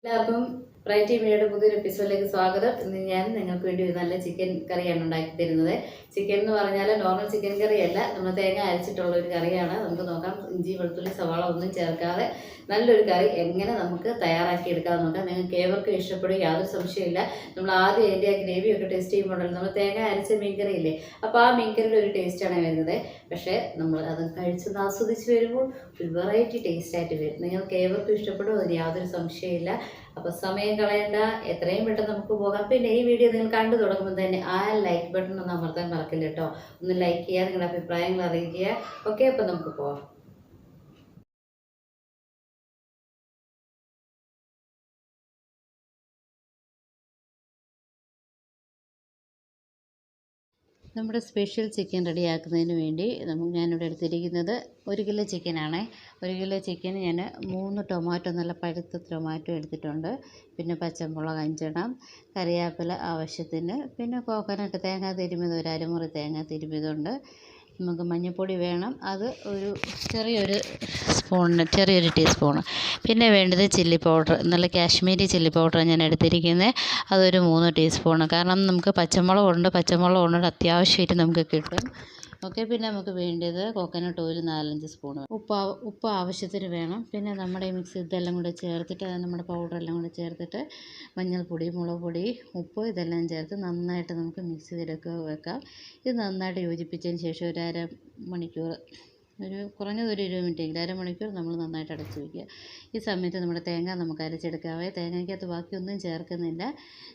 എല്ലാവർക്കും ബ്രൈറ്റ് മീഡിയയുടെ പുതിയൊരു എപ്പിസോഡിലേക്ക് സ്വാഗതം. ഇന്ന് ഞാൻ നിങ്ങൾക്ക് വേണ്ടി ഒരു നല്ല ചിക്കൻ കറിയാണ് ഉണ്ടാക്കി തരുന്നത്. ചിക്കൻ എന്ന് പറഞ്ഞാൽ നോർമൽ ചിക്കൻ കറിയല്ല, നമ്മൾ തേങ്ങ അരച്ചിട്ടുള്ള ഒരു കറിയാണ്. നമുക്ക് നോക്കാം, ഇഞ്ചി വെളുത്തുള്ളി സവാള ഒന്നും ചേർക്കാതെ നല്ലൊരു കറി എങ്ങനെ നമുക്ക് തയ്യാറാക്കി എടുക്കാമെന്ന് നോക്കാം. നിങ്ങൾക്ക് ഏവർക്കും ഇഷ്ടപ്പെടും, യാതൊരു സംശയമില്ല. നമ്മൾ ആദ്യം അതിൻ്റെ ആ ഗ്രേവിയൊക്കെ ടേസ്റ്റ് ചെയ്യുമ്പോഴല്ലോ നമ്മൾ തേങ്ങ അരച്ച മീൻകറിയില്ലേ, അപ്പോൾ ആ മീൻകറിയുടെ ഒരു ടേസ്റ്റാണ് വരുന്നത്. പക്ഷേ നമ്മൾ അത് കഴിച്ചൊന്ന് ആസ്വദിച്ച് വരുമ്പോൾ ഒരു വെറൈറ്റി ടേസ്റ്റായിട്ട് വരും. നിങ്ങൾക്ക് ഏവർക്കും ഇഷ്ടപ്പെടും, അതിന് യാതൊരു സംശയമില്ല. അപ്പോൾ സമയം കളയണ്ട, എത്രയും പെട്ടെന്ന് നമുക്ക് പോകാം. പിന്നെ ഈ വീഡിയോ നിങ്ങൾ കണ്ടു തുടങ്ങുമ്പോൾ തന്നെ ആ ലൈക്ക് ബട്ടൺ ഒന്ന് അമർത്താൻ മറക്കില്ല കേട്ടോ. ഒന്ന് ലൈക്ക് ചെയ്യുക, നിങ്ങളുടെ അഭിപ്രായങ്ങൾ അറിയിക്കുക. ഓക്കെ, അപ്പോൾ നമുക്ക് പോകാം. നമ്മുടെ സ്പെഷ്യൽ ചിക്കൻ റെഡിയാക്കുന്നതിന് വേണ്ടി ഞാനിവിടെ എടുത്തിരിക്കുന്നത് 1 കിലോ ചിക്കനാണ്. 1 കിലോ ചിക്കന് ഞാൻ 3 ടൊമാറ്റോ, നല്ല പഴുത്ത ടൊമാറ്റോ എടുത്തിട്ടുണ്ട്. പിന്നെ പച്ചമുളക് 5 എണ്ണം, കറിവേപ്പില ആവശ്യത്തിന്, പിന്നെ കോക്കനട്ട് തേങ്ങ തിരുമ്മിയത്, ഒരു അരമുറി തേങ്ങ തിരുമ്മിയതുണ്ട്. നമുക്ക് മഞ്ഞൾപ്പൊടി വേണം, അത് ഒരു ചെറിയൊരു ടീസ്പൂണ്. പിന്നെ വേണ്ടത് ചില്ലി പൗഡർ, നല്ല കാശ്മീരി ചില്ലി പൗഡറാണ് ഞാൻ എടുത്തിരിക്കുന്നത്. അതൊരു 3 ടീസ്പൂണ്. കാരണം നമുക്ക് പച്ചമുളക് കൊണ്ട് അത്യാവശ്യമായിട്ട് നമുക്ക് കിട്ടും. ഓക്കെ, പിന്നെ നമുക്ക് വേണ്ടത് കോക്കനട്ട് ഓയിൽ 4-5 സ്പൂണ്. ഉപ്പ് ആവശ്യത്തിന് വേണം. പിന്നെ നമ്മുടെ ഈ മിക്സ് ഇതെല്ലാം കൂടെ ചേർത്തിട്ട്, നമ്മുടെ പൗഡറെല്ലാം കൂടെ ചേർത്തിട്ട് മഞ്ഞൾപ്പൊടി, മുളക് പൊടി, ഉപ്പ് ഇതെല്ലാം ചേർത്ത് നന്നായിട്ട് നമുക്ക് മിക്സ് ചെയ്തെടുക്കുക വെക്കാം. ഇത് നന്നായിട്ട് യോജിപ്പിച്ചതിന് ശേഷം ഒരു അരമണിക്കൂർ, കുറഞ്ഞത് ഒരു 20 മിനിറ്റെങ്കിലും, അരമണിക്കൂർ നമ്മൾ നന്നായിട്ട് അടച്ചു വയ്ക്കുക. ഈ സമയത്ത് നമ്മുടെ തേങ്ങ നമുക്ക് അരച്ചെടുക്കാവേ. തേങ്ങയ്ക്കകത്ത് ബാക്കിയൊന്നും ചേർക്കുന്നില്ല.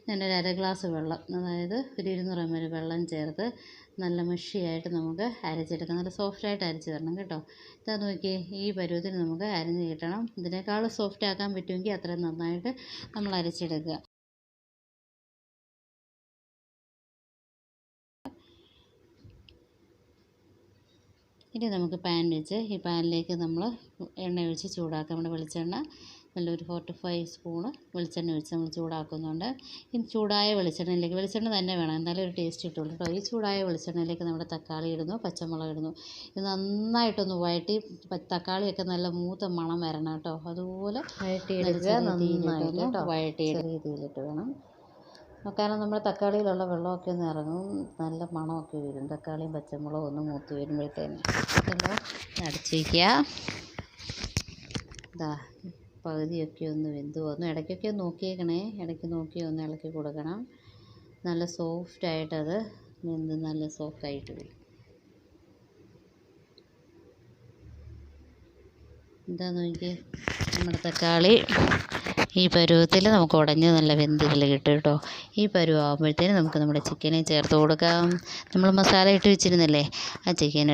ഞാനൊരു 1/2 ഗ്ലാസ് വെള്ളം, അതായത് ഒരു 200 ml വെള്ളം ചേർത്ത് നല്ല മഷിയായിട്ട് നമുക്ക് അരച്ചെടുക്കാം. നല്ല സോഫ്റ്റായിട്ട് അരച്ച് തരണം കേട്ടോ. ഇതാ നോക്കിയേ, ഈ പരുവത്തിന് നമുക്ക് അരഞ്ഞ് കിട്ടണം. ഇതിനേക്കാൾ സോഫ്റ്റ് ആക്കാൻ പറ്റുമെങ്കിൽ അത്രയും നന്നായിട്ട് നമ്മൾ അരച്ചെടുക്കുക. ഇനി നമുക്ക് പാൻ വെച്ച്, ഈ പാനിലേക്ക് നമ്മൾ എണ്ണ ഒഴിച്ച് ചൂടാക്കാം. നമ്മുടെ വെളിച്ചെണ്ണ നല്ലൊരു 4 to 5 സ്പൂണ് വെളിച്ചെണ്ണ ഒഴിച്ച് നമ്മൾ ചൂടാക്കുന്നുണ്ട്. ഈ ചൂടായ വെളിച്ചെണ്ണ തന്നെ വേണം, എന്നാലേ ഒരു ടേസ്റ്റ് കിട്ടുള്ളൂ കേട്ടോ. ഈ ചൂടായ വെളിച്ചെണ്ണയിലേക്ക് നമ്മുടെ തക്കാളി ഇടുന്നു, പച്ചമുളക് ഇടുന്നു. ഇത് നന്നായിട്ടൊന്ന് വഴറ്റി, തക്കാളിയൊക്കെ നല്ല മൂത്ത മണം വരണം കേട്ടോ. അതുപോലെ വഴറ്റിയെടുക്കുക, നന്നായിട്ട് വഴറ്റിയെടുക്കുക. രീതിയിലിട്ട് വേണം, കാരണം നമ്മുടെ തക്കാളിയിലുള്ള വെള്ളമൊക്കെ ഒന്ന് ഇറങ്ങും, നല്ല മണമൊക്കെ വരും. തക്കാളിയും പച്ചമുളകും ഒന്ന് മൂത്ത് വരുമ്പോഴത്തേന് എല്ലാം അടച്ച് വയ്ക്കുക. ഇതാ പകുതിയൊക്കെ ഒന്ന് വെന്ത് വന്നു. ഇടയ്ക്കൊക്കെ നോക്കിയേക്കണേ, ഇടയ്ക്ക് നോക്കി ഒന്ന് ഇളക്കി കൊടുക്കണം. നല്ല സോഫ്റ്റായിട്ടത് വെന്ത് നല്ല സോഫ്റ്റായിട്ട് വരും. എന്താ നോക്കി, നമ്മുടെ തക്കാളി ഈ പരുവത്തിൽ നമുക്ക് ഉടഞ്ഞ് നല്ല വെന്ത് കിട്ടും കേട്ടോ. ഈ പരുവാകുമ്പോഴത്തേന് നമുക്ക് നമ്മുടെ ചിക്കനെ ചേർത്ത് കൊടുക്കാം. നമ്മൾ മസാല ഇട്ട് വെച്ചിരുന്നില്ലേ, ആ ചിക്കൻ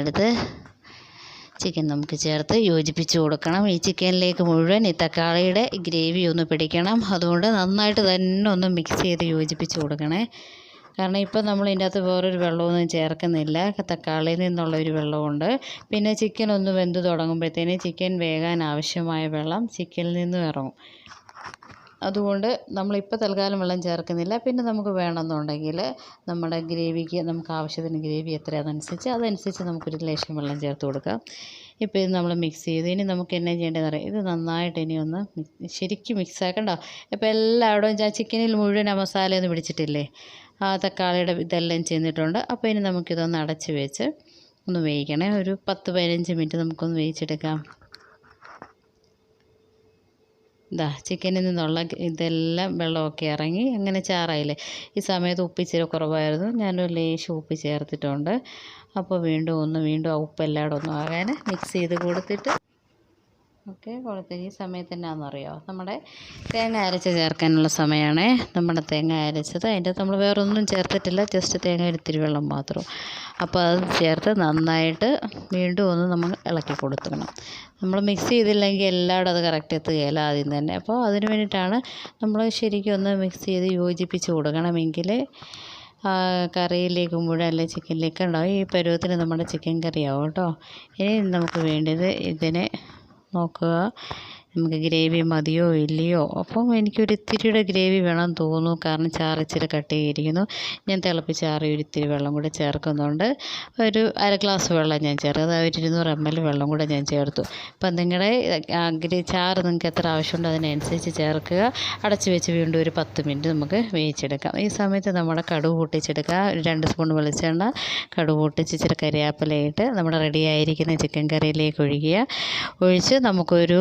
നമുക്ക് ചേർത്ത് യോജിപ്പിച്ച് കൊടുക്കണം. ഈ ചിക്കനിലേക്ക് മുഴുവൻ ഈ തക്കാളിയുടെ ഗ്രേവി ഒന്ന് പിടിക്കണം. അതുകൊണ്ട് നന്നായിട്ട് തന്നെ ഒന്ന് മിക്സ് ചെയ്ത് യോജിപ്പിച്ച് കൊടുക്കണേ. കാരണം ഇപ്പോൾ നമ്മൾ ഇതിൻ്റെ അകത്ത് വേറൊരു വെള്ളമൊന്നും ചേർക്കുന്നില്ല, തക്കാളിയിൽ നിന്നുള്ളൊരു വെള്ളമുണ്ട്. പിന്നെ ചിക്കൻ ഒന്ന് വെന്ത് തുടങ്ങുമ്പോഴത്തേന് ചിക്കൻ വേകാൻ ആവശ്യമായ വെള്ളം ചിക്കനിൽ നിന്നും ഇറങ്ങും. അതുകൊണ്ട് നമ്മളിപ്പോൾ തൽക്കാലം വെള്ളം ചേർക്കുന്നില്ല. പിന്നെ നമുക്ക് വേണമെന്നുണ്ടെങ്കിൽ നമ്മുടെ ഗ്രേവിക്ക്, നമുക്ക് ആവശ്യത്തിന് ഗ്രേവി എത്രയാണെന്നനുസരിച്ച് അതനുസരിച്ച് നമുക്കൊരു ലേശം വെള്ളം ചേർത്ത് കൊടുക്കാം. ഇപ്പോൾ ഇത് നമ്മൾ മിക്സ് ചെയ്ത്, ഇനി നമുക്ക് എന്നാ ചെയ്യേണ്ടതെന്ന് അറിയാം. ഇത് നന്നായിട്ട് ഇനി ഒന്ന് ശരിക്കും മിക്സ് ആക്കണ്ടോ. ഇപ്പോൾ എല്ലായിടവും ചിക്കനിൽ മുഴുവൻ ആ മസാലയൊന്നും പിടിച്ചിട്ടില്ലേ, ആ തക്കാളിയുടെ ഇതെല്ലാം ചെന്നിട്ടുണ്ട്. അപ്പോൾ ഇനി നമുക്കിതൊന്ന് അടച്ച് വെച്ച് ഒന്ന് വേവിക്കണേ. ഒരു 10-15 മിനിറ്റ് നമുക്കൊന്ന് വേവിച്ചെടുക്കാം. ചിക്കനിൽ നിന്നുള്ള ഇതെല്ലാം വെള്ളമൊക്കെ ഇറങ്ങി അങ്ങനെ ചാറായില്ലേ. ഈ സമയത്ത് ഉപ്പ് ഇച്ചിരി കുറവായിരുന്നു, ഞാനൊരു ലേശം ഉപ്പ് ചേർത്തിട്ടുണ്ട്. അപ്പോൾ വീണ്ടും ആ ഉപ്പ് എല്ലായിടും ഒന്നും ആകാൻ മിക്സ് ചെയ്ത് കൊടുത്തിട്ട് ഈ സമയത്ത് എന്നാണെന്നറിയോ, നമ്മുടെ തേങ്ങ അരച്ച് ചേർക്കാനുള്ള സമയമാണ്. നമ്മുടെ തേങ്ങ അരച്ചത്, അതിൻ്റെ നമ്മൾ വേറെ ഒന്നും ചേർത്തിട്ടില്ല, ജസ്റ്റ് തേങ്ങ ഇത്തിരി വെള്ളം മാത്രം. അപ്പോൾ അത് ചേർത്ത് നന്നായിട്ട് വീണ്ടും ഒന്ന് നമ്മൾ ഇളക്കി കൊടുക്കണം. നമ്മൾ മിക്സ് ചെയ്തില്ലെങ്കിൽ എല്ലായിടും അത് കറക്റ്റ് എത്തുകയില്ല ആദ്യം തന്നെ. അപ്പോൾ അതിന് വേണ്ടിയിട്ടാണ് നമ്മൾ ശരിക്കും ഒന്ന് മിക്സ് ചെയ്ത് യോജിപ്പിച്ച് കൊടുക്കണമെങ്കിൽ കറിയിലേക്ക് മുഴുവൻ, അല്ലെങ്കിൽ ചിക്കനിലേക്ക് ഉണ്ടാവും. ഈ പരുവത്തിന് നമ്മുടെ ചിക്കൻ കറിയാവും കേട്ടോ. ഇനി നമുക്ക് വേണ്ടത് ഇതിനെ നോക്കുക, നമുക്ക് ഗ്രേവി മതിയോ ഇല്ലയോ. അപ്പം എനിക്കൊരു ഇത്തിരിയുടെ ഗ്രേവി വേണം തോന്നുന്നു, കാരണം ചാറ് ഇച്ചിരി കട്ടിയായിരിക്കുന്നു. ഞാൻ തിളപ്പിച്ചാറിയ ഒരു ഇത്തിരി വെള്ളം കൂടെ ചേർക്കുന്നുണ്ട്. ഒരു അര ഗ്ലാസ് വെള്ളം ഞാൻ ചേർത്തത്, ഒരു 200 ml വെള്ളം കൂടെ ഞാൻ ചേർത്തു. അപ്പം നിങ്ങളുടെ ചാറ് നിങ്ങൾക്ക് എത്ര ആവശ്യമുണ്ടോ അതിനനുസരിച്ച് ചേർക്കുക. അടച്ച് വെച്ച് വീണ്ടും ഒരു 10 മിനിറ്റ് നമുക്ക് വേവിച്ചെടുക്കാം. ഈ സമയത്ത് നമ്മുടെ കടുക് പൊട്ടിച്ചെടുക്കുക. 2 സ്പൂൺ വെളിച്ചെണ്ണ, കടുക് പൊട്ടിച്ച് ഇച്ചിരി കരിയാപ്പിലയിട്ട് നമ്മുടെ റെഡിയായിരിക്കുന്ന ചിക്കൻ കറിയിലേക്ക് ഒഴിച്ച് നമുക്കൊരു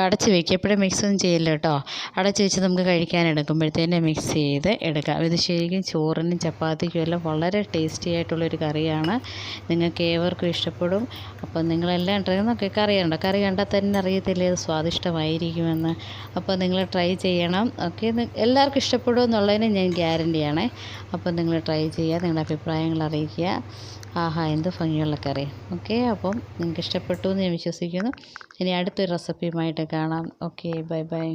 അടച്ച് വയ്ക്കുക. എപ്പോഴും മിക്സൊന്നും ചെയ്യില്ല കേട്ടോ. അടച്ച് വെച്ച് നമുക്ക് കഴിക്കാൻ എടുക്കുമ്പോഴത്തേനെ മിക്സ് ചെയ്ത് എടുക്കാം. ഇത് ശരിക്കും ചോറിനും ചപ്പാത്തിക്കും എല്ലാം വളരെ ടേസ്റ്റി ആയിട്ടുള്ളൊരു കറിയാണ്. നിങ്ങൾക്ക് ഏവർക്കും ഇഷ്ടപ്പെടും. അപ്പം നിങ്ങളെല്ലാം ട്രൈ നോക്കി. കറി കണ്ടാൽ തന്നെ അറിയത്തില്ലേ ഇത് സ്വാദിഷ്ടമായിരിക്കുമെന്ന്. അപ്പോൾ നിങ്ങൾ ട്രൈ ചെയ്യണം. ഓക്കെ, എല്ലാവർക്കും ഇഷ്ടപ്പെടും എന്നുള്ളതിന് ഞാൻ ഗ്യാരണ്ടിയാണേ. അപ്പം നിങ്ങൾ ട്രൈ ചെയ്യുക, നിങ്ങളുടെ അഭിപ്രായങ്ങൾ അറിയിക്കുക. ആഹാ, എന്ത് ഭംഗിയുള്ള കറി. ഓക്കെ, അപ്പം നിങ്ങൾക്ക് ഇഷ്ടപ്പെട്ടു എന്ന് ഞാൻ വിശ്വസിക്കുന്നു. ഇനി അടുത്തൊരു റെസിപ്പിയുമായിട്ട് കാണാം. Okay, bye bye.